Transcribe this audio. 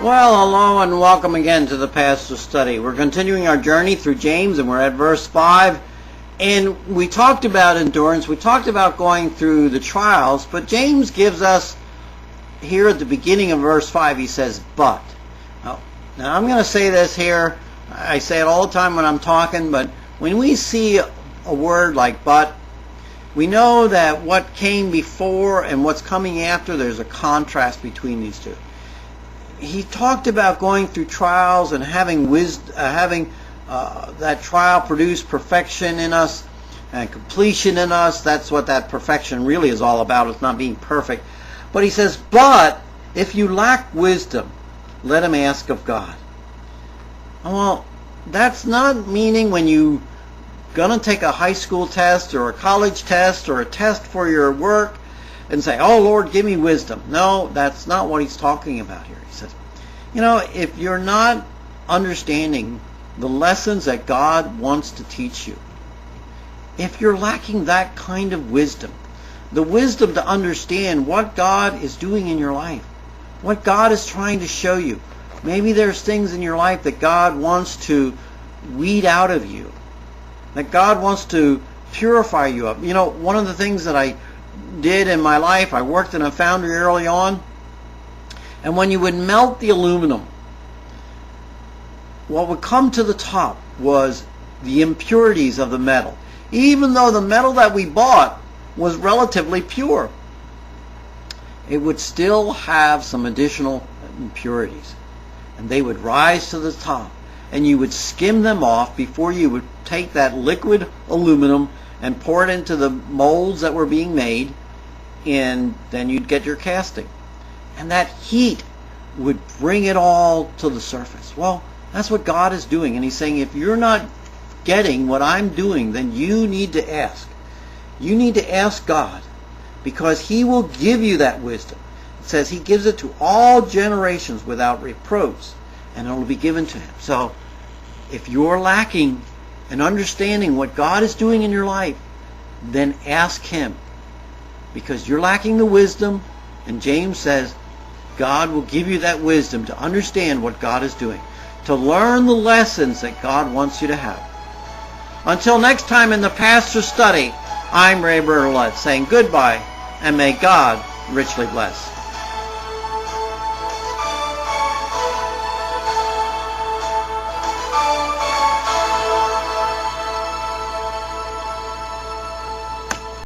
Well, hello and welcome again to the Pastor Study. We're continuing our journey through James, and we're at verse 5. And we talked about endurance. We talked about going through the trials. But James gives us, here at the beginning of verse 5, he says, but. Now I'm going to say this here. I say it all the time when I'm talking, but when we see a word like but, we know that what came before and what's coming after, there's a contrast between these two. He talked about going through trials and having wisdom, that trial produce perfection in us and completion in us. That's what that perfection really is all about. It's not being perfect. But he says, but if you lack wisdom, let him ask of God. Well, that's not meaning when you gonna take a high school test or a college test or a test for your work and say, oh Lord, give me wisdom. No, that's not what he's talking about here. He says, if you're not understanding the lessons that God wants to teach you, if you're lacking that kind of wisdom, the wisdom to understand what God is doing in your life, what God is trying to show you, maybe there's things in your life that God wants to weed out of you, that God wants to purify you of. One of the things that I did in my life, I worked in a foundry early on, and when you would melt the aluminum, what would come to the top was the impurities of the metal. Even though the metal that we bought was relatively pure, it would still have some additional impurities. And they would rise to the top. And you would skim them off before you would take that liquid aluminum and pour it into the molds that were being made, and then you'd get your casting. And that heat would bring it all to the surface. Well, that's what God is doing. And he's saying, if you're not getting what I'm doing, then you need to ask. You need to ask God, because he will give you that wisdom. It says he gives it to all generations without reproach, and it will be given to him. So if you're lacking in understanding what God is doing in your life, then ask him, because you're lacking the wisdom. And James says God will give you that wisdom to understand what God is doing, to learn the lessons that God wants you to have. Until next time in the Pastor Study, I'm Ray Bertolette saying goodbye, and may God richly bless.